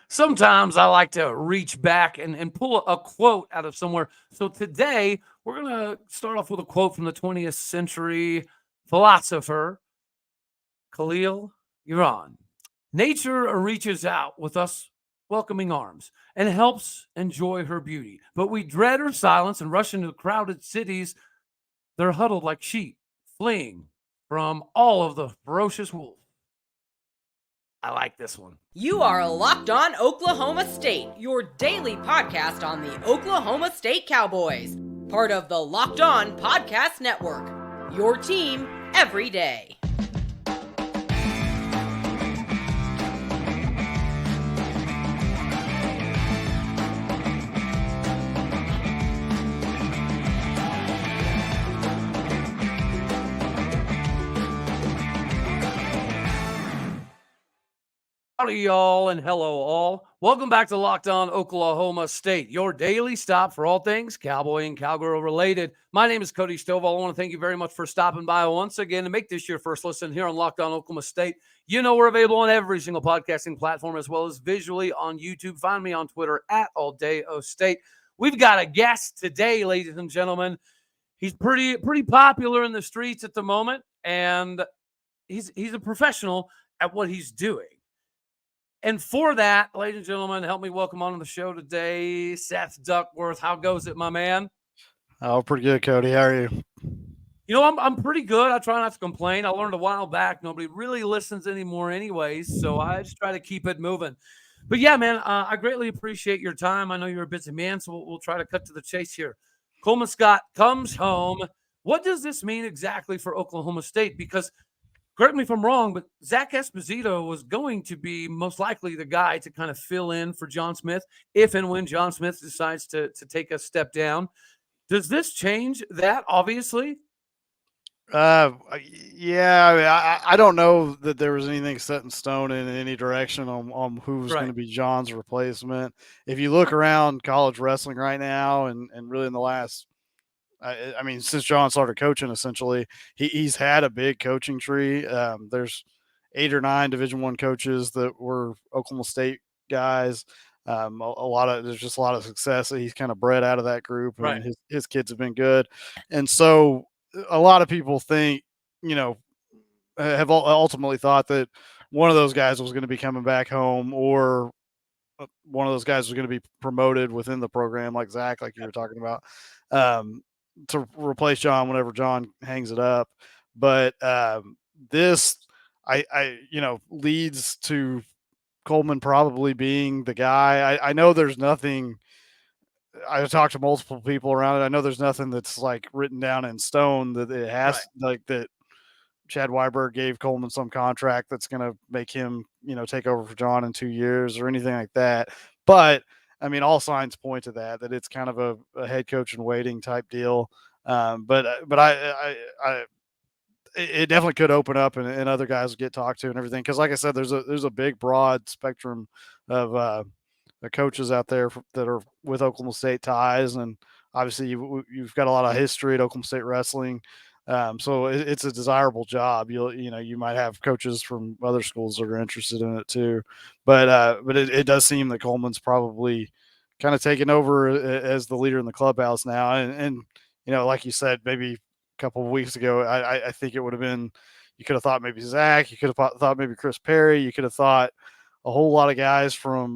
sometimes I like to reach back and pull a quote out of somewhere. So today we're going to start off with a quote from the 20th century philosopher Khalil Gibran. Nature reaches out with us welcoming arms and helps enjoy her beauty. But we dread her silence and rush into crowded cities. They're huddled like sheep, fleeing from all of the ferocious wolves. I like this one. You are Locked On Oklahoma State, your daily podcast on the Oklahoma State Cowboys. Part of the Locked On Podcast Network. Your team every day. Howdy, y'all, and hello, all. Welcome back to Locked On Oklahoma State, your daily stop for all things Cowboy and Cowgirl related. My name is Cody Stovall. I want to thank you very much for stopping by once again to make this your first listen here on Locked On Oklahoma State. You know we're available on every single podcasting platform as well as visually on YouTube. Find me on Twitter at AllDayOState. We've got a guest today, ladies and gentlemen. He's pretty popular in the streets at the moment, and he's a professional at what he's doing. And for that, ladies and gentlemen, help me welcome on the show today, Seth Duckworth. How goes it, my man? Oh, pretty good, Cody. How are you? You know, I'm pretty good. I try not to complain. I learned a while back nobody really listens anymore anyways, so I just try to keep it moving. But yeah, man, I greatly appreciate your time. I know you're a busy man, so we'll try to cut to the chase here. Coleman Scott comes home. What does this mean exactly for Oklahoma State? Because correct me if I'm wrong, but Zach Esposito was going to be most likely the guy to kind of fill in for John Smith if and when John Smith decides to take a step down. Does this change that, obviously? Yeah, I mean, I don't know that there was anything set in stone in any direction on who was going to be John's replacement. If you look around college wrestling right now and really in the last I mean, since John started coaching, essentially, he's had a big coaching tree. There's 8 or 9 Division I coaches that were Oklahoma State guys. There's just a lot of success that he's kind of bred out of that group, and his kids have been good. And so, a lot of people think, have ultimately thought that one of those guys was going to be coming back home, or one of those guys was going to be promoted within the program, like Zach, like you were talking about. To replace John whenever John hangs it up. But this, leads to Coleman probably being the guy. I know there's nothing. I've talked to multiple people around it. I know there's nothing that's like written down in stone that it has like that. Chad Weiberg gave Coleman some contract that's going to make him, take over for John in 2 years or anything like that. But I mean, all signs point to that it's kind of a head coach in waiting type deal. But it definitely could open up and other guys will get talked to and everything. Cause like I said, there's a big broad spectrum of coaches out there that are with Oklahoma State ties. And obviously you've got a lot of history at Oklahoma State wrestling. So it's a desirable job. You might have coaches from other schools that are interested in it too, but it does seem that Coleman's probably kind of taken over as the leader in the clubhouse now. And like you said, maybe a couple of weeks ago, I think it would have been, you could have thought maybe Zach, you could have thought maybe Chris Perry, you could have thought a whole lot of guys from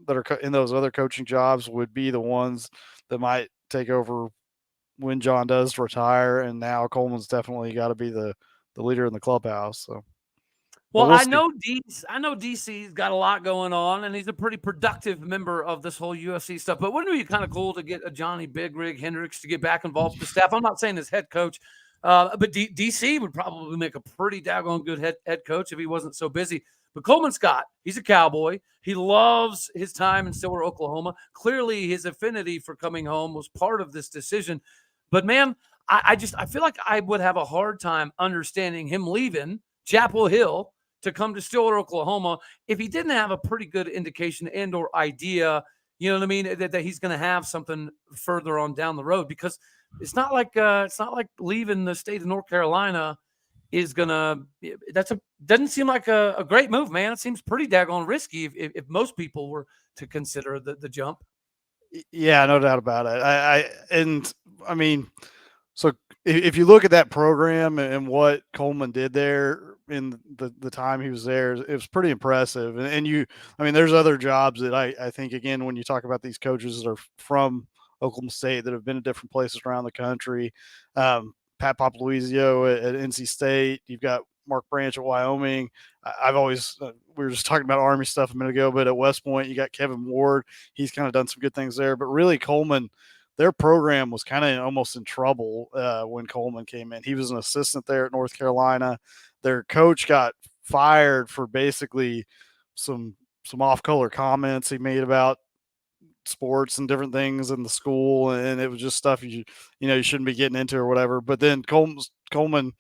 that are in those other coaching jobs would be the ones that might take over when John does retire, and now Coleman's definitely got to be the leader in the clubhouse. So, well, I know DC's got a lot going on, and he's a pretty productive member of this whole UFC stuff. But wouldn't it be kind of cool to get a Johnny Big Rig Hendricks to get back involved with the staff? I'm not saying as head coach, but DC would probably make a pretty daggone good head coach if he wasn't so busy. But Coleman Scott, he's a Cowboy. He loves his time in Stillwater, Oklahoma. Clearly, his affinity for coming home was part of this decision. But, man, I feel like I would have a hard time understanding him leaving Chapel Hill to come to Stillwater, Oklahoma, if he didn't have a pretty good indication and or idea, you know what I mean, that he's going to have something further on down the road. Because it's not like leaving the state of North Carolina is gonna. Doesn't seem like a great move, man. It seems pretty daggone risky if most people were to consider the jump. Yeah, no doubt about it. I mean, so if you look at that program and what Coleman did there in the time he was there, it was pretty impressive. I mean, there's other jobs that I think, again, when you talk about these coaches that are from Oklahoma State that have been at different places around the country, Pat Popolizio at NC State, you've got Mark Branch at Wyoming. I've always, we were just talking about Army stuff a minute ago, but at West Point, you got Kevin Ward. He's kind of done some good things there, but really Coleman, their program was kind of almost in trouble when Coleman came in. He was an assistant there at North Carolina. Their coach got fired for basically some off-color comments he made about sports and different things in the school, and it was just stuff you shouldn't be getting into or whatever. But then Coleman,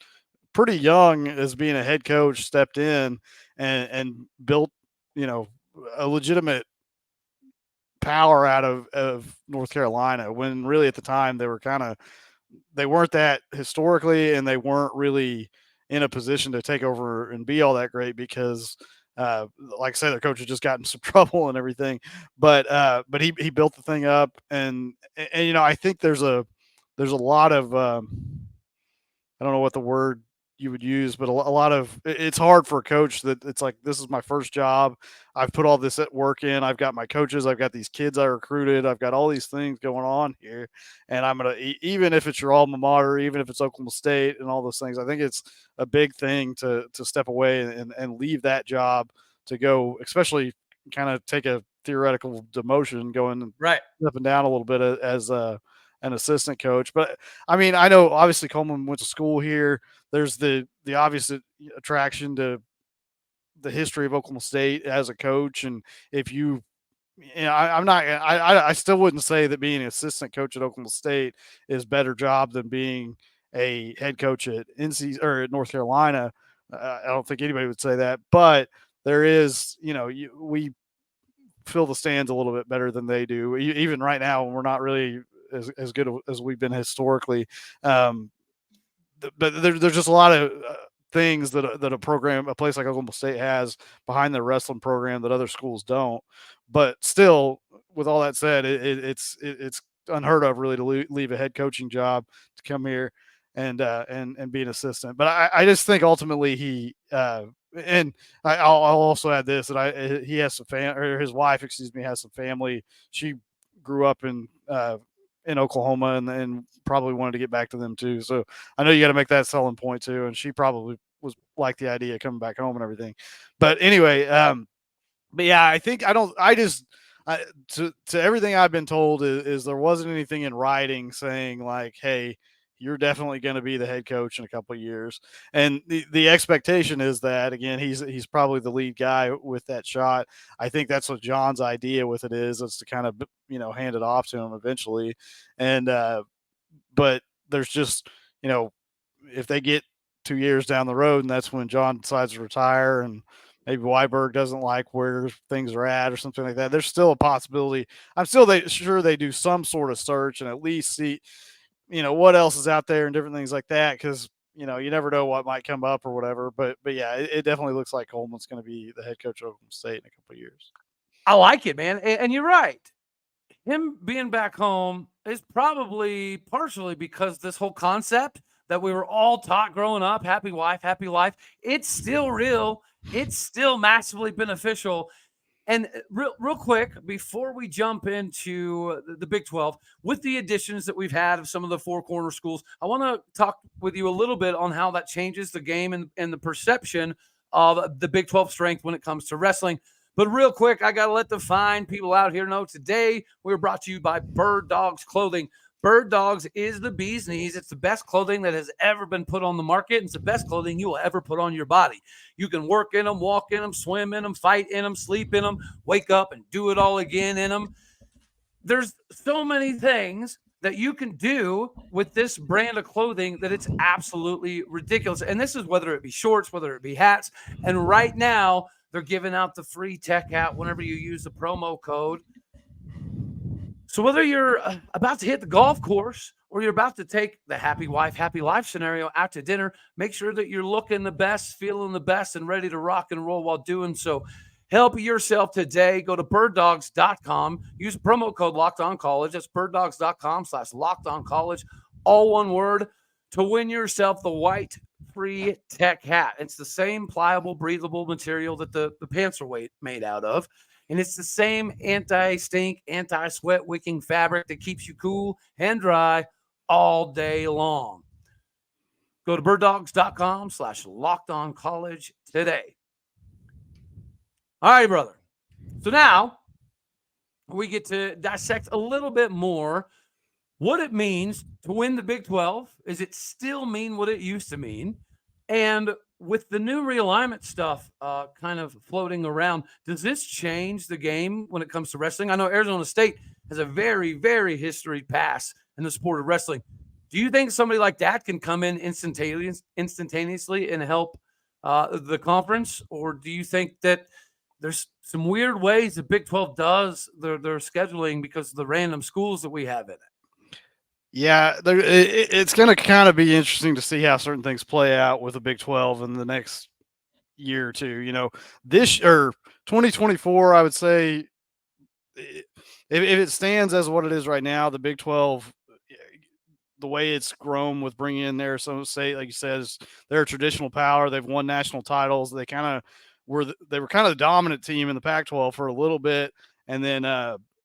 pretty young as being a head coach, stepped in and built a legitimate power out of North Carolina, when really at the time they weren't that historically, and they weren't really in a position to take over and be all that great because like I said, their coach had just gotten some trouble and everything. But he built the thing up, and I think there's a lot of I don't know what the word you would use, but a lot of it's hard for a coach that it's like, this is my first job. I've put all this at work in. I've got my coaches. I've got these kids I recruited. I've got all these things going on here. And I'm going to, even if it's your alma mater, even if it's Oklahoma State and all those things, I think it's a big thing to step away and leave that job to go, especially kind of take a theoretical demotion, going right up and down a little bit as an assistant coach. But I mean, I know obviously Coleman went to school here. There's the obvious attraction to the history of Oklahoma State as a coach. And if I still wouldn't say that being an assistant coach at Oklahoma State is a better job than being a head coach at NC or at North Carolina. I don't think anybody would say that, but there is, we fill the stands a little bit better than they do. Even right now, we're not really as good as we've been historically. But there's just a lot of things that a place like Oklahoma State has behind their wrestling program that other schools don't. But still, with all that said, it's unheard of really to leave a head coaching job to come here and be an assistant. But I just think ultimately he and I'll also add this, that he has some or his wife, has some family. She grew up in Oklahoma and probably wanted to get back to them too. So I know you got to make that selling point too. And she probably was like the idea of coming back home and everything. But anyway, but yeah, I think to everything I've been told is there wasn't anything in writing saying like, hey, you're definitely going to be the head coach in a couple of years. And the expectation is that, again, he's probably the lead guy with that shot. I think that's what John's idea with it is to kind of, hand it off to him eventually. And, but there's just, if they get 2 years down the road and that's when John decides to retire and maybe Weiberg doesn't like where things are at or something like that, there's still a possibility. I'm still sure they do some sort of search and at least see, what else is out there and different things like that. Cause you never know what might come up or whatever, but yeah, it definitely looks like Coleman's going to be the head coach of Oklahoma State in a couple of years. I like it, man. And you're right. Him being back home is probably partially because this whole concept that we were all taught growing up, happy wife, happy life, it's still real. It's still massively beneficial. And real quick, before we jump into the Big 12, with the additions that we've had of some of the four corner schools, I want to talk with you a little bit on how that changes the game and the perception of the Big 12 strength when it comes to wrestling. But real quick, I got to let the fine people out here know today we're brought to you by Bird Dogs Clothing. Bird Dogs is the bee's knees. It's the best clothing that has ever been put on the market. And it's the best clothing you will ever put on your body. You can work in them, walk in them, swim in them, fight in them, sleep in them, wake up and do it all again in them. There's so many things that you can do with this brand of clothing that it's absolutely ridiculous. And this is whether it be shorts, whether it be hats. And right now, they're giving out the free tech hat whenever you use the promo code. So whether you're about to hit the golf course or you're about to take the happy wife, happy life scenario out to dinner, make sure that you're looking the best, feeling the best, and ready to rock and roll while doing so. Help yourself today. Go to birddogs.com. Use promo code LockedOnCollege. That's birddogs.com/LockedOnCollege. All one word, to win yourself the white free tech hat. It's the same pliable, breathable material that the pants are made out of. And it's the same anti-stink, anti-sweat wicking fabric that keeps you cool and dry all day long. Go to birddogs.com/LockedOnCollege today. All right, brother. So now we get to dissect a little bit more what it means to win the Big 12. Is it still mean what it used to mean? And with the new realignment stuff kind of floating around, does this change the game when it comes to wrestling? I know Arizona State has a very, very history pass in the sport of wrestling. Do you think somebody like that can come in instantaneously and help the conference? Or do you think that there's some weird ways the Big 12 does their scheduling because of the random schools that we have in it? Yeah, it's going to kind of be interesting to see how certain things play out with the Big 12 in the next year or two. This or 2024, I would say, if it stands as what it is right now, the Big 12, the way it's grown with bringing in Arizona State, like you said, they're a traditional power. They've won national titles. They were kind of the dominant team in the Pac-12 for a little bit, and then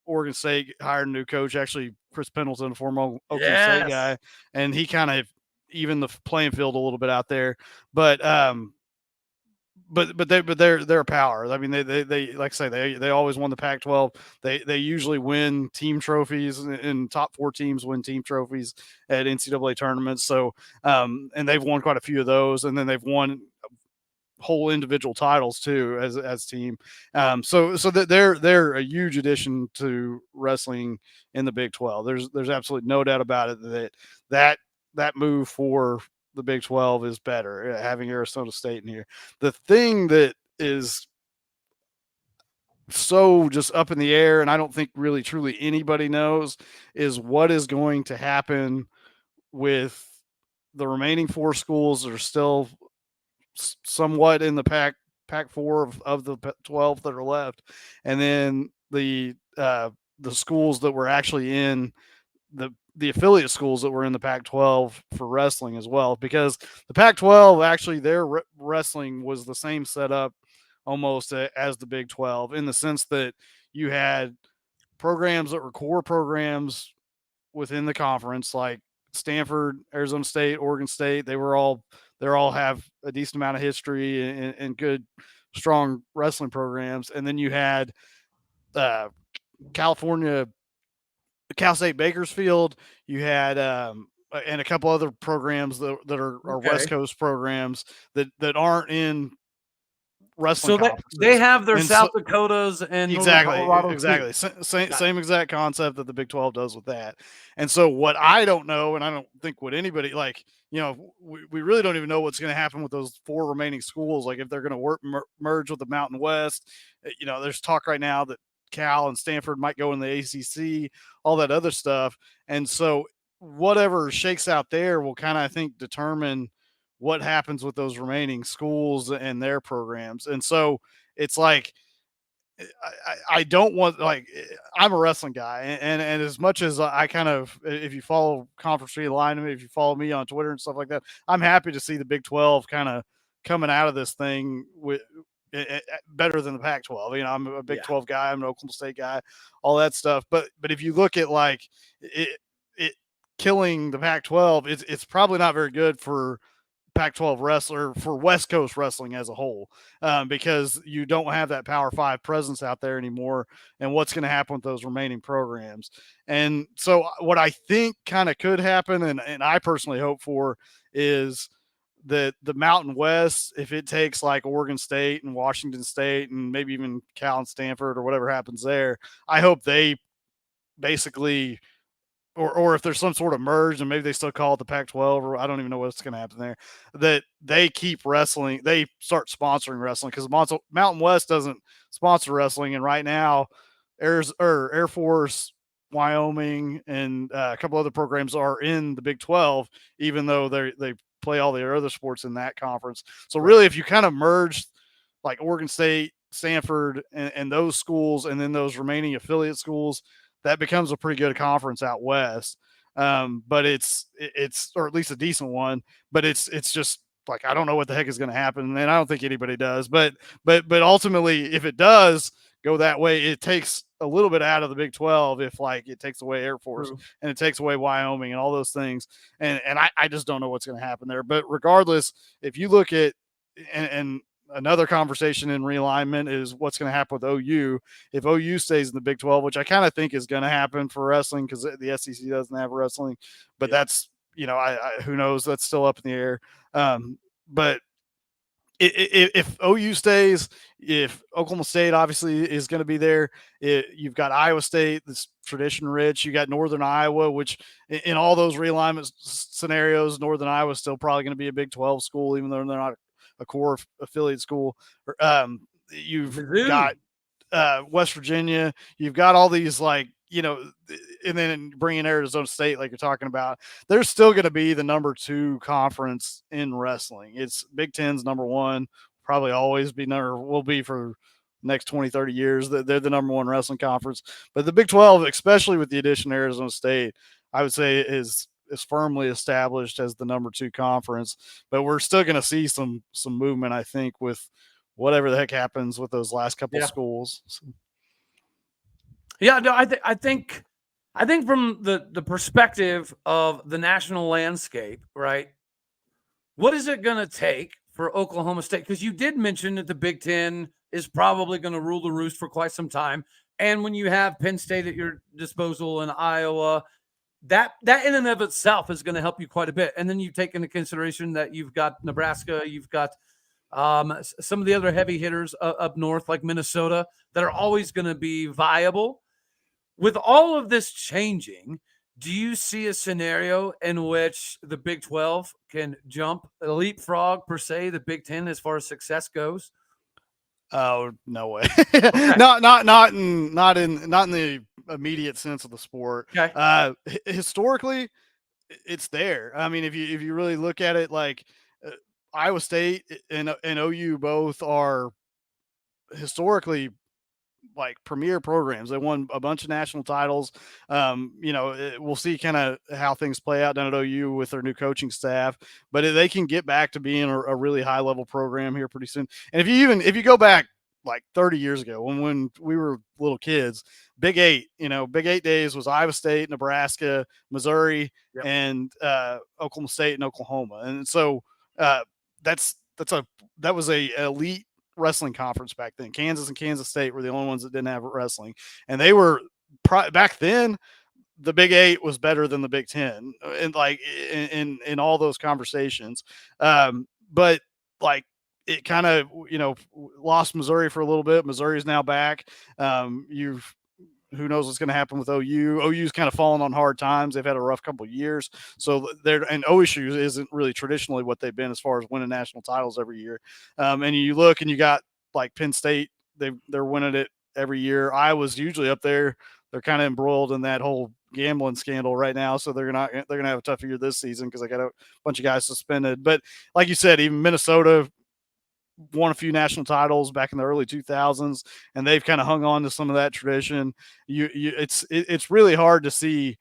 Oregon State hired a new coach, actually Chris Pendleton, a former Oklahoma State guy, and he kind of evened the playing field a little bit out there. But they're a power. I mean, they like I say, they always won the Pac-12. They usually win team trophies, and top 4 teams win team trophies at NCAA tournaments. So and they've won quite a few of those, and then they've won whole individual titles too as team. So that they're a huge addition to wrestling in the Big 12. There's absolutely no doubt about it that move for the Big 12 is better, having Arizona State in here. The thing that is so just up in the air, and I don't think really truly anybody knows, is what is going to happen with the remaining 4 schools that are still somewhat in the Pac-4 of the 12 that are left, and then the schools that were actually in the affiliate schools that were in the Pac-12 for wrestling as well, because the Pac-12 actually their wrestling was the same setup almost as the Big 12, in the sense that you had programs that were core programs within the conference, like Stanford, Arizona State, Oregon State. They all have a decent amount of history and good, strong wrestling programs. And then you had California, Cal State Bakersfield. You had and a couple other programs that are West Coast programs that aren't in wrestling. So they have their South Dakotas and exactly same exact concept that the Big 12 does with that. And so what I don't know, and I don't think what anybody we really don't even know what's going to happen with those 4 remaining schools. Like if they're going to merge with the Mountain West. There's talk right now that Cal and Stanford might go in the ACC, all that other stuff. And so whatever shakes out there will kind of, I think, determine what happens with those remaining schools and their programs. And so it's like, I don't want, I'm a wrestling guy, and as much as I kind of, if you follow Conference Realignment, if you follow me on Twitter and stuff like that, I'm happy to see the Big 12 kind of coming out of this thing with better than the Pac-12. I'm a Big 12 guy, I'm an Oklahoma State guy, all that stuff. But if you look at it killing the Pac-12, it's probably not very good for Pac-12 wrestler, for West Coast wrestling as a whole, because you don't have that Power 5 presence out there anymore. And what's going to happen with those remaining programs? And so what I think kind of could happen, and I personally hope for, is that the Mountain West, if it takes like Oregon State and Washington State and maybe even Cal and Stanford or whatever happens there, I hope they basically, or if there's some sort of merge and maybe they still call it the Pac-12, or I don't even know what's going to happen there, that they keep wrestling, they start sponsoring wrestling, because Mountain West doesn't sponsor wrestling. And right now, Air Force, Wyoming and a couple other programs are in the Big 12, even though they play all their other sports in that conference. So really, if you kind of merge like Oregon State, Stanford, and those schools, and then those remaining affiliate schools, that becomes a pretty good conference out west. But it's or at least a decent one. But it's just like I don't know what the heck is going to happen, and I don't think anybody does. But ultimately, if it does go that way, it takes a little bit out of the Big 12 if like it takes away Air Force and it takes away Wyoming and all those things. And I just don't know what's going to happen there. But regardless, if you look at and another conversation in realignment is what's going to happen with OU. If OU stays in the Big 12, which I kind of think is going to happen for wrestling because the SEC doesn't have wrestling, but that's, I who knows, that's still up in the air. But if OU stays, if Oklahoma State obviously is going to be there, you've got Iowa State, that's tradition rich. You got Northern Iowa, which in all those realignment scenarios, Northern Iowa is still probably going to be a Big 12 school, even though they're not a core affiliate school. You've got West Virginia. You've got all these and then bringing Arizona State, like you're talking about, they're still going to be the number 2 conference in wrestling. It's Big Ten's number 1, probably always will be for the next 20, 30 years. They're the number 1 wrestling conference. But the Big 12, especially with the addition of Arizona State, I would say is firmly established as the number 2 conference. But we're still going to see some movement, I think, with whatever the heck happens with those last couple schools. So. Yeah, no, I think from the perspective of the national landscape, right? What is it going to take for Oklahoma State? Because you did mention that the Big Ten is probably going to rule the roost for quite some time. And when you have Penn State at your disposal in Iowa, that in and of itself is going to help you quite a bit. And then you take into consideration that you've got Nebraska, you've got some of the other heavy hitters up north, like Minnesota, that are always going to be viable. With all of this changing, do you see a scenario in which the Big 12 can leapfrog per se the Big 10 as far as success goes? Oh, no way. Okay. not in the immediate sense of the sport. Okay. Historically, it's there. I mean, if you really look at it, like Iowa State and OU both are historically like premier programs. They won a bunch of national titles. We'll see kind of how things play out down at OU with their new coaching staff, but they can get back to being a really high level program here pretty soon. And if you go back like 30 years ago when we were little kids, Big 8 days was Iowa State, Nebraska, Missouri, and Oklahoma State and Oklahoma. And so that was a elite wrestling conference back then. Kansas and Kansas State were the only ones that didn't have wrestling, and they were back then. The Big 8 was better than the Big 10, and like in all those conversations. But like it kind of lost Missouri for a little bit. Missouri's now back. Who knows what's going to happen with OU? OU's kind of fallen on hard times. They've had a rough couple of years. So and OSU isn't really traditionally what they've been as far as winning national titles every year. And you look and you got like Penn State, they're winning it every year. Iowa's usually up there. They're kind of embroiled in that whole gambling scandal right now. So they're going to have a tough year this season because they got a bunch of guys suspended. But like you said, even Minnesota won a few national titles back in the early 2000s, and they've kind of hung on to some of that tradition. It's really hard to see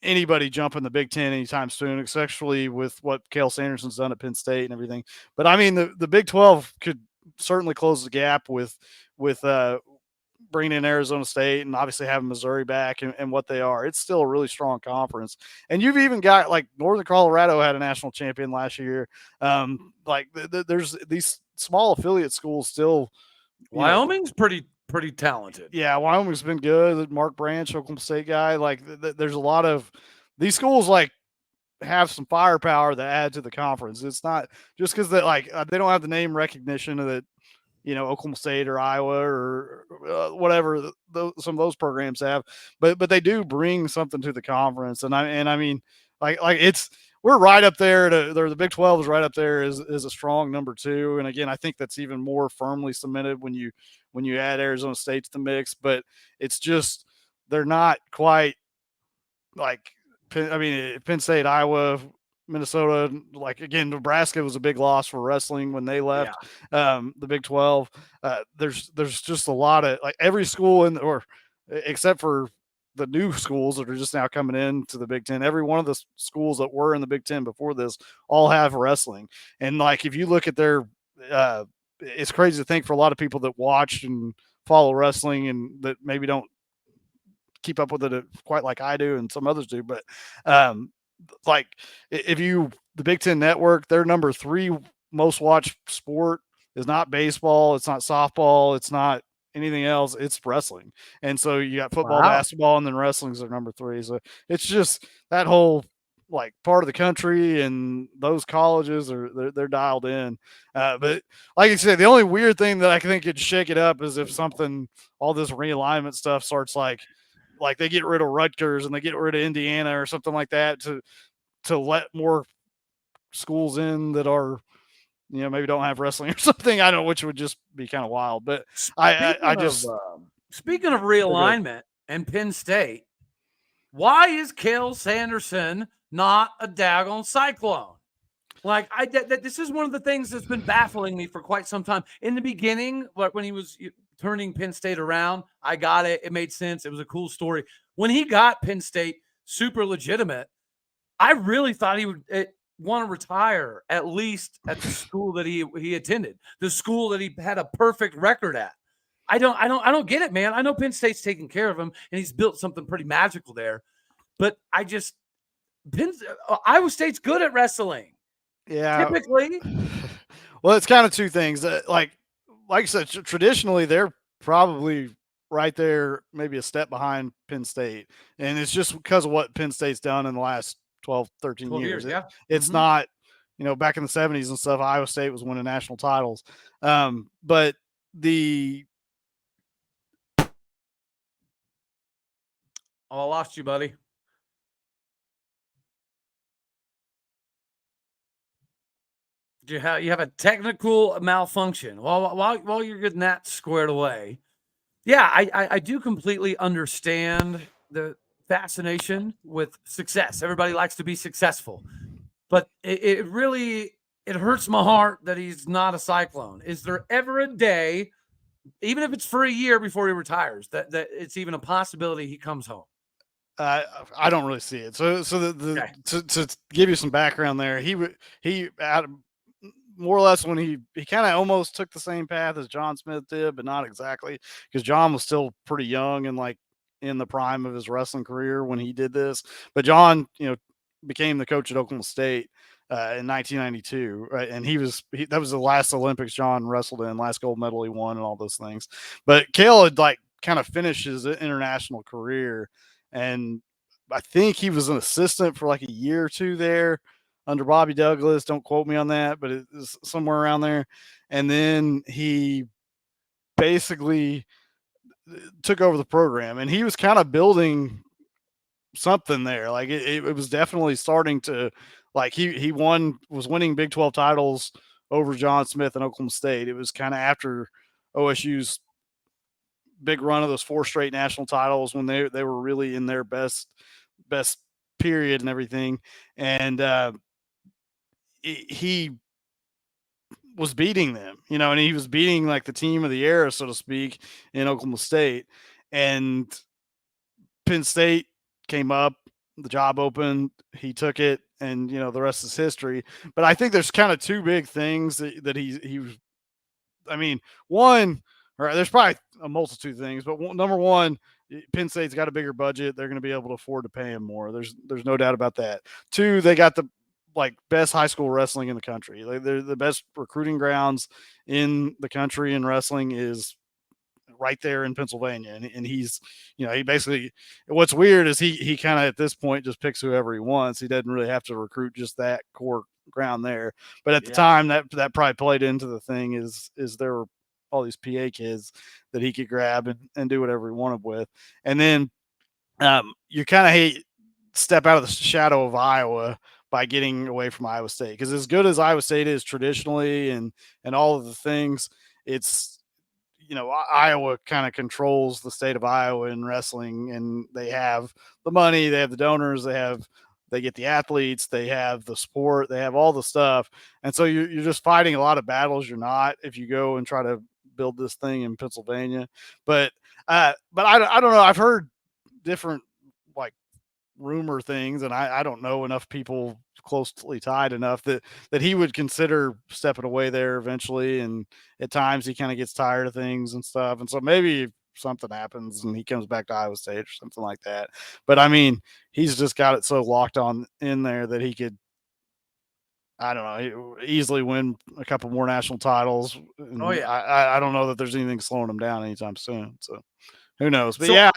anybody jump in the Big Ten anytime soon, especially with what Cale Sanderson's done at Penn State and everything. But I mean, the Big 12 could certainly close the gap with bringing in Arizona State and obviously having Missouri back and what they are. It's still a really strong conference. And you've even got like Northern Colorado had a national champion last year. There's these small affiliate schools still. Wyoming's pretty talented. Yeah, Wyoming's been good. Mark Branch, Oklahoma State guy. Like there's a lot of these schools like have some firepower that add to the conference. It's not just because they don't have the name recognition that Oklahoma State or Iowa or whatever some of those programs have, but they do bring something to the conference. And I mean, we're right up there. The Big 12 is right up there as a strong number 2. And again, I think that's even more firmly cemented when you add Arizona State to the mix. But it's just they're not quite like Penn State, Iowa, Minnesota. Like again, Nebraska was a big loss for wrestling when they left the Big 12. There's just a lot of like every school or except for the new schools that are just now coming into the Big Ten. Every one of the schools that were in the Big Ten before this all have wrestling. And like if you look at their, it's crazy to think for a lot of people that watch and follow wrestling and that maybe don't keep up with it quite like I do and some others do, but like if the Big Ten Network, their number 3 most watched sport is not baseball, it's not softball, it's not anything else, it's wrestling. And so you got football, basketball, and then wrestling's their number 3. So it's just that whole like part of the country and those colleges they're dialed in. But like I said, the only weird thing that I think could shake it up is if all this realignment stuff starts like they get rid of Rutgers and they get rid of Indiana or something like that to let more schools in that are, maybe don't have wrestling or something. I don't know, which would just be kind of wild. But speaking of realignment and Penn State, why is Cale Sanderson not a daggone Cyclone? Like this is one of the things that's been baffling me for quite some time. In the beginning, like when he was turning Penn State around, I got it. It made sense. It was a cool story. When he got Penn State super legitimate, I really thought he would want to retire at least at the school that he attended, the school that he had a perfect record at. I don't get it, man. I know Penn State's taking care of him and he's built something pretty magical there, but Iowa State's good at wrestling. Yeah, typically. Well, it's kind of two things. Like I said, traditionally they're probably right there, maybe a step behind Penn State, and it's just because of what Penn State's done in the last 12 years. It's not, back in the 70s and stuff, Iowa State was winning national titles. But I lost you, buddy. You have a technical malfunction while you're getting that squared away. Yeah, I do completely understand the fascination with success. Everybody likes to be successful, but it really hurts my heart that he's not a Cyclone. Is there ever a day, even if it's for a year before he retires, that it's even a possibility he comes home? I don't really see it. So to give you some background there, he out more or less when he kind of almost took the same path as John Smith did, but not exactly, because John was still pretty young and like in the prime of his wrestling career when he did this. But John, became the coach at Oklahoma State in 1992, right? And that was the last Olympics John wrestled in, last gold medal he won, and all those things. But Cale had like kind of finished his international career, and I think he was an assistant for like a year or two there under Bobby Douglas. Don't quote me on that, but it's somewhere around there. And then he basically took over the program, and he was kind of building something there. Like it was definitely starting to, like he was winning Big 12 titles over John Smith and Oklahoma State. It was kind of after OSU's big run of those 4 straight national titles when they were really in their best period and everything. And he was beating them, and he was beating like the team of the era, so to speak, in Oklahoma State. And Penn State came up, the job opened, he took it, and the rest is history. But I think there's kind of 2 big things that he was. I mean, one, or there's probably a multitude of things, but number one, Penn State's got a bigger budget. They're going to be able to afford to pay him more. There's no doubt about that. 2, they got the best high school wrestling in the country. They're the best recruiting grounds in the country in wrestling is right there in Pennsylvania. And he's, he basically, what's weird is he kind of at this point just picks whoever he wants. He doesn't really have to recruit just that core ground there. But at the time that probably played into the thing is there were all these PA kids that he could grab and do whatever he wanted with. And then you kind of step out of the shadow of Iowa by getting away from Iowa State, because as good as Iowa State is traditionally and all of the things, it's, Iowa kind of controls the state of Iowa in wrestling, and they have the money, they have the donors, they get the athletes, they have the sport, they have all the stuff. And so you're just fighting a lot of battles you're not if you go and try to build this thing in Pennsylvania. But I don't know. I've heard different like rumor things, and I don't know enough people closely tied enough that he would consider stepping away there eventually. And at times he kind of gets tired of things and stuff. And so maybe something happens and he comes back to Iowa State or something like that. But I mean, he's just got it so locked on in there that he could, I don't know, easily win a couple more national titles. Oh yeah. I don't know that there's anything slowing him down anytime soon. So who knows? But yeah,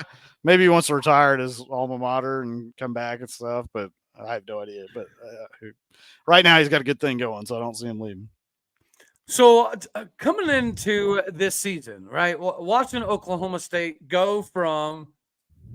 maybe he wants to retire at his alma mater and come back and stuff. But I have no idea. But right now he's got a good thing going, so I don't see him leaving. So coming into this season, right, watching Oklahoma State go from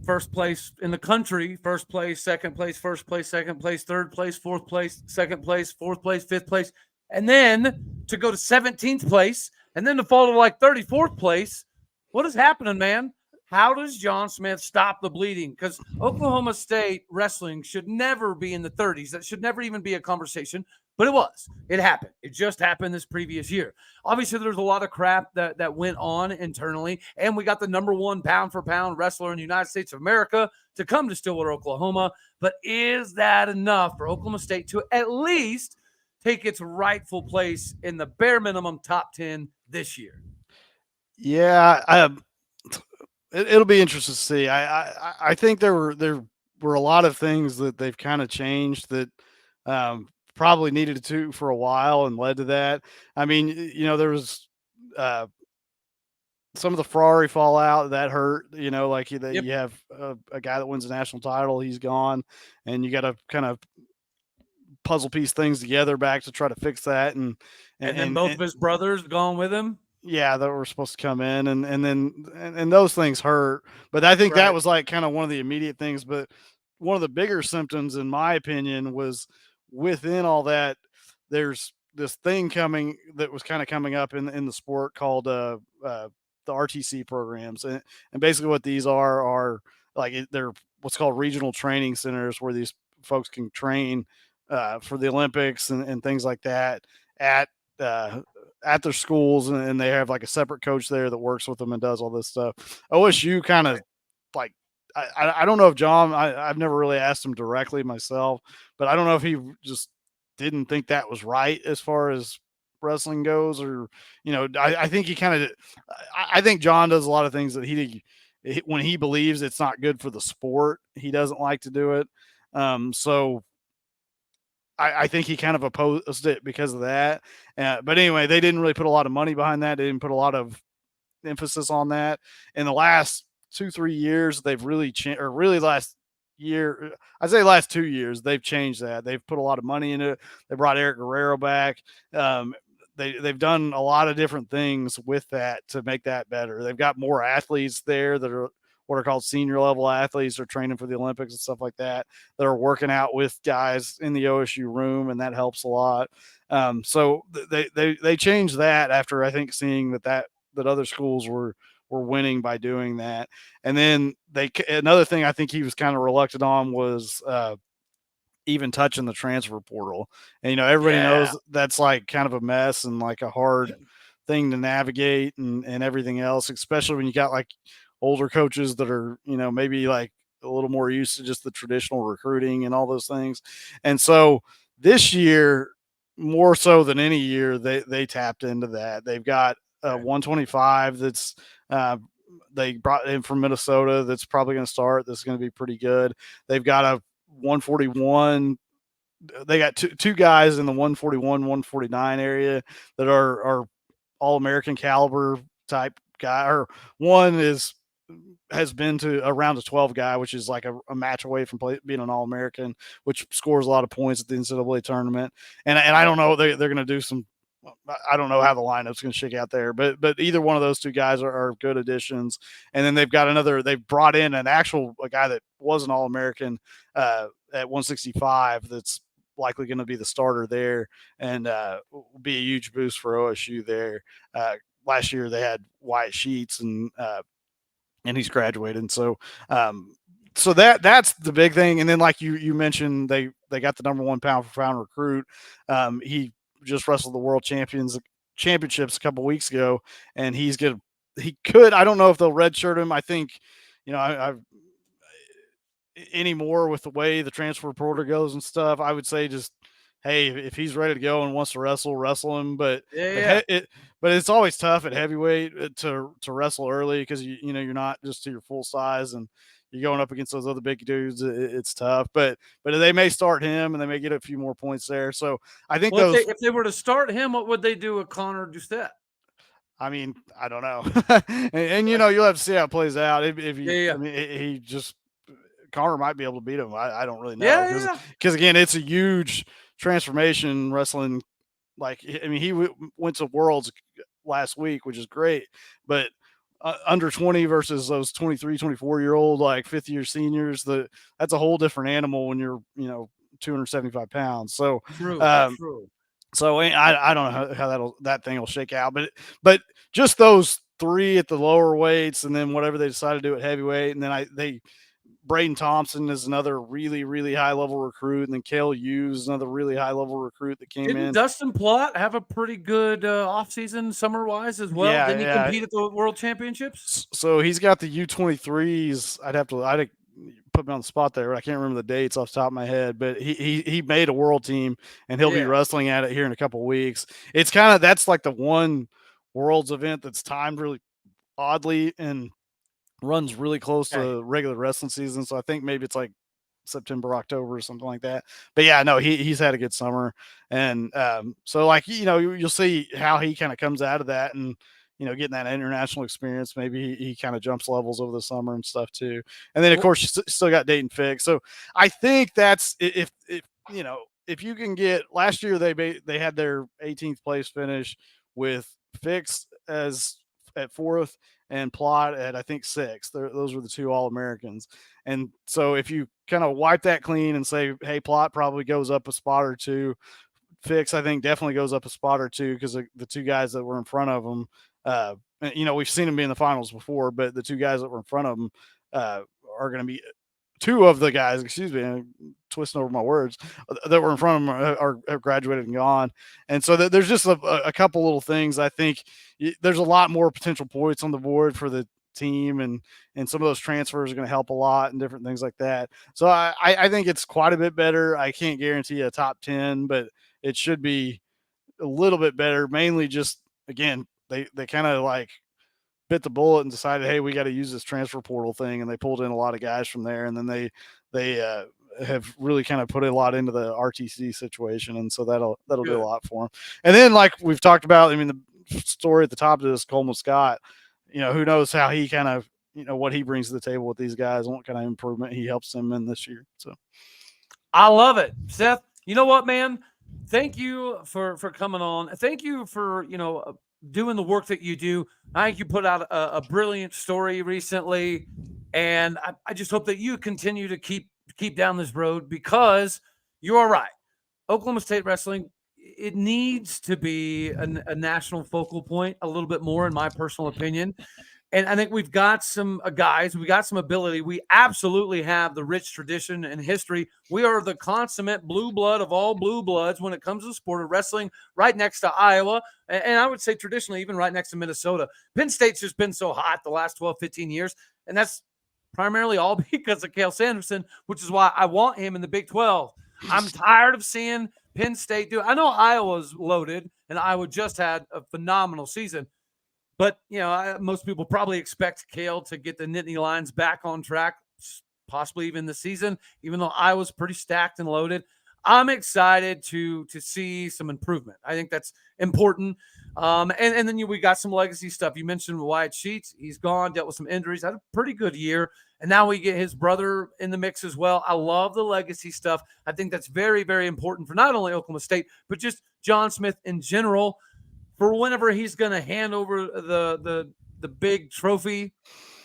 first place in the country, first place, second place, first place, second place, third place, fourth place, second place, fourth place, fifth place, and then to go to 17th place, and then to fall to like 34th place. What is happening, man? How does John Smith stop the bleeding? Because Oklahoma State wrestling should never be in the 30s. That should never even be a conversation. But it was. It happened. It just happened this previous year. Obviously, there's a lot of crap that went on internally, and we got the number one pound-for-pound wrestler in the United States of America to come to Stillwater, Oklahoma. But is that enough for Oklahoma State to at least take its rightful place in the bare minimum top 10 this year? Yeah, it'll be interesting to see. I think there were a lot of things that they've kind of changed that probably needed to for a while and led to that. I mean, there was some of the Ferrari fallout that hurt. Like you have a guy that wins a national title, he's gone, and you got to kind of puzzle piece things together back to try to fix that. And then both of his brothers gone with him. Yeah, that were supposed to come in, and then those things hurt. But I think that was like kind of one of the immediate things. But one of the bigger symptoms, in my opinion, was within all that, there's this thing coming that was kind of coming up in the sport called the RTC programs, and basically what these are like they're what's called regional training centers where these folks can train for the Olympics and things like that at their schools, and they have like a separate coach there that works with them and does all this stuff. OSU kind of like, I don't know if John, I've never really asked him directly myself, but I don't know if he just didn't think that was right as far as wrestling goes, or, I think he kind of, I think John does a lot of things that when he believes it's not good for the sport, he doesn't like to do it. So I think he kind of opposed it because of that. But anyway, they didn't really put a lot of money behind that. They didn't put a lot of emphasis on that. In the last 2-3 years, they've really changed, or really last year, I'd say last 2 years, they've changed that. They've put a lot of money into it. They brought Eric Guerrero back. They've done a lot of different things with that to make that better. They've got more athletes there that are what are called senior level athletes, or training for the Olympics and stuff like that are working out with guys in the OSU room, and that helps a lot. So they changed that after, I think, seeing that other schools were winning by doing that. And then another thing I think he was kind of reluctant on was even touching the transfer portal. And everybody knows that's like kind of a mess and like a hard thing to navigate and everything else, especially when you got like older coaches that are, maybe like a little more used to just the traditional recruiting and all those things. And so this year, more so than any year, they tapped into that. They've got a 125 that's they brought in from Minnesota that's probably going to start. That's going to be pretty good. They've got a 141. They got two guys in the 141, 149 area that are all-American caliber type guy, or one has been to around a 12 guy, which is like a match away from being an All-American, which scores a lot of points at the NCAA tournament. And I don't know, they're going to do some, I don't know how the lineup's going to shake out there, but either one of those two guys are good additions. And then they've brought in a guy that was an All-American at 165 that's likely going to be the starter there, and will be a huge boost for OSU there. last year they had Wyatt Sheets and he's graduated. And so so that's the big thing. And then like you mentioned, they got the #1 pound for pound recruit. He just wrestled the world championships a couple weeks ago, and he could, I don't know if they'll redshirt him. I think, I've anymore with the way the transfer portal goes and stuff, I would say just, hey, if he's ready to go and wants to wrestle him. But but it's always tough at heavyweight to wrestle early because you're not just to your full size and you're going up against those other big dudes. It's tough, but they may start him and they may get a few more points there. So I think if they were to start him, what would they do with Connor Doucette? I mean, I don't know, and you'll have to see how it plays out. If I mean, he just Connor might be able to beat him. I don't really know because again, it's a huge transformation wrestling. Like, I mean, he went to Worlds last week, which is great, but under 20 versus those 23, 24-year-old, like 5th-year seniors, that's a whole different animal when you're, 275 pounds. So, true. So I don't know how that thing will shake out, but just those 3 at the lower weights, and then whatever they decide to do at heavyweight, and then Braden Thompson is another really, really high level recruit, and then Cale Hughes is another really high level recruit that came in. Didn't Dustin Plott have a pretty good offseason summer wise as well? Didn't he compete at the World Championships? So he's got the U23s. I'd put me on the spot there. I can't remember the dates off the top of my head, but he made a world team, and he'll be wrestling at it here in a couple of weeks. It's that's like the one Worlds event that's timed really oddly and runs really close to regular wrestling season. So I think maybe it's like September, October, or something like that. But yeah, no, he's had a good summer. And so like, you'll see how he kind of comes out of that and, getting that international experience. Maybe he kind of jumps levels over the summer and stuff too. And then of course you still got Dayton Fix. So I think that's if you can get, last year they had their 18th place finish with Fix as at 4th and Plott at, I think, 6th. Those were the 2 All-Americans. And so if you kind of wipe that clean and say, hey, Plott probably goes up a spot or 2, Fix, I think, definitely goes up a spot or 2 because the 2 guys that were in front of them, we've seen them be in the finals before, but the 2 guys that were in front of them are going to be 2 of the guys, excuse me, I'm twisting over my words, that were in front of them are graduated and gone. And so there's just a couple little things. I think there's a lot more potential points on the board for the team, and some of those transfers are going to help a lot and different things like that. So I think it's quite a bit better. I can't guarantee a top 10, but it should be a little bit better. Mainly just, again, they kind of like bit the bullet and decided, hey, we got to use this transfer portal thing, and they pulled in a lot of guys from there, and then they have really kind of put a lot into the RTC situation, and so that'll do a lot for them. And then, like we've talked about, I mean, the story at the top of this, Coleman Scott, who knows how he kind of, what he brings to the table with these guys and what kind of improvement he helps them in this year. So I love it, Seth. You know what, man? Thank you for coming on. Thank you for doing the work that you do. I think you put out a brilliant story recently, and I just hope that you continue to keep down this road, because you are right. Oklahoma State wrestling, it needs to be a national focal point a little bit more, in my personal opinion. And I think we've got some guys, we got some ability. We absolutely have the rich tradition and history. We are the consummate blue blood of all blue bloods when it comes to the sport of wrestling, right next to Iowa. And I would say traditionally, even right next to Minnesota. Penn State's just been so hot the last 12, 15 years. And that's primarily all because of Cale Sanderson, which is why I want him in the Big 12. I'm tired of seeing Penn State do it. I know Iowa's loaded, and Iowa just had a phenomenal season. But, most people probably expect Cale to get the Nittany Lions back on track, possibly even this season, even though Iowa's pretty stacked and loaded. I'm excited to see some improvement. I think that's important. And then we got some legacy stuff. You mentioned Wyatt Sheets. He's gone, dealt with some injuries, had a pretty good year. And now we get his brother in the mix as well. I love the legacy stuff. I think that's very, very important for not only Oklahoma State, but just John Smith in general, for whenever he's going to hand over the big trophy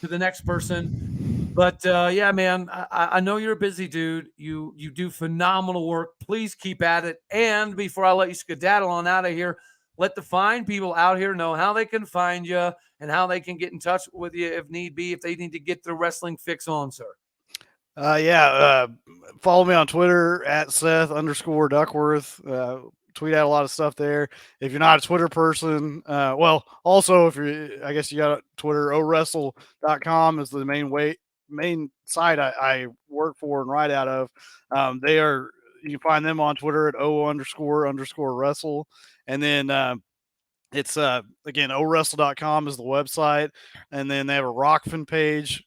to the next person. But yeah, man, I know you're a busy dude. You do phenomenal work. Please keep at it. And before I let you skedaddle on out of here, let the fine people out here know how they can find you and how they can get in touch with you if need be, if they need to get their wrestling fix on, sir. Follow me on Twitter at Seth_Duckworth. Tweet out a lot of stuff there. If you're not a Twitter person, also if I guess you got Twitter, owrestle.com is the main site I work for and write out of. You can find them on Twitter at __wrestle. And then, it's again, owrestle.com is the website. And then they have a Rockfin page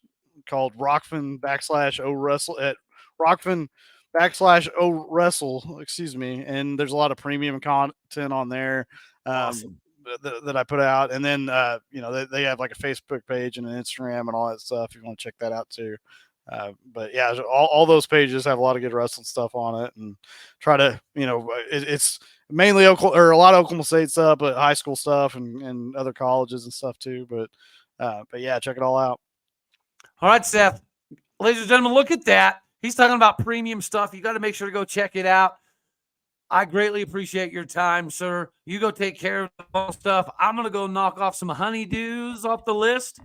called Rockfin/owrestle at Rockfin/owrestle, excuse me. And there's a lot of premium content on there. Awesome. That I put out. And then, they have like a Facebook page and an Instagram and all that stuff. If you want to check that out too. But yeah, all those pages have a lot of good wrestling stuff on it, and try to, it's mainly a lot of Oklahoma State stuff, but high school stuff and other colleges and stuff too. But yeah, check it all out. All right, Seth, ladies and gentlemen, look at that. He's talking about premium stuff. You got to make sure to go check it out. I greatly appreciate your time, sir. You go take care of all stuff. I'm going to go knock off some honeydews off the list.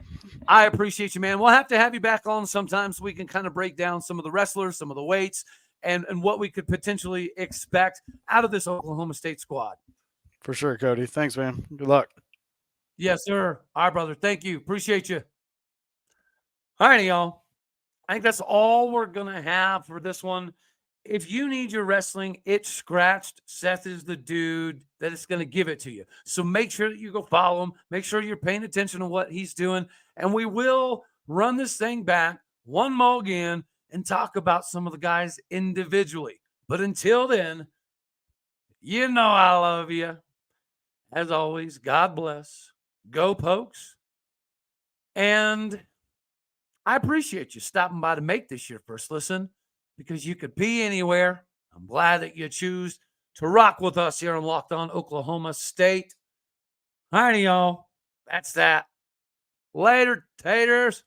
I appreciate you, man. We'll have to have you back on sometimes so we can kind of break down some of the wrestlers, some of the weights, and what we could potentially expect out of this Oklahoma State squad. For sure, Cody. Thanks, man. Good luck. Yes, sir. All right, brother. Thank you. Appreciate you. All right, y'all. I think that's all we're going to have for this one. If you need your wrestling itch scratched, Seth is the dude that is going to give it to you. So make sure that you go follow him. Make sure you're paying attention to what he's doing. And we will run this thing back one more again and talk about some of the guys individually. But until then, you know I love you. As always, God bless. Go Pokes. And I appreciate you stopping by to make this your first listen, because you could be anywhere. I'm glad that you choose to rock with us here on Locked On Oklahoma State. All righty, y'all. That's that. Later, taters.